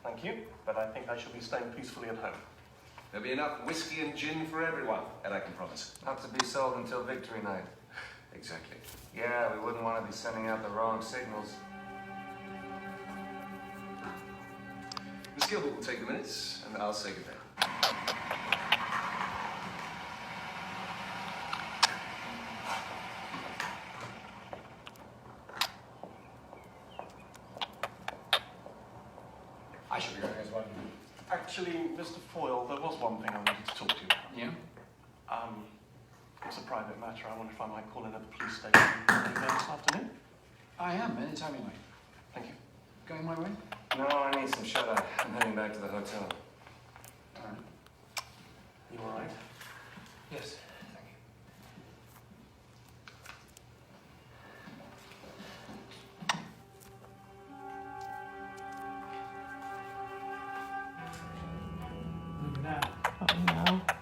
Thank you, but I think I shall be staying peacefully at home. There'll be enough whiskey and gin for everyone, that I can promise. Not to be sold until victory night. Exactly. Yeah, we wouldn't want to be sending out the wrong signals. Miss Gilbert will take the minutes, and I'll say goodbye. I should be going as well. Actually, Mr. Foyle, there was one thing I wanted to talk to you about. Yeah? It's a private matter. I wonder if I might call in at the police station this afternoon. I am, anytime you like. Thank you. Going my way? No, I need some shut-eye. I'm heading back to the hotel. All right. You all right? Yes, thank you. Oh no.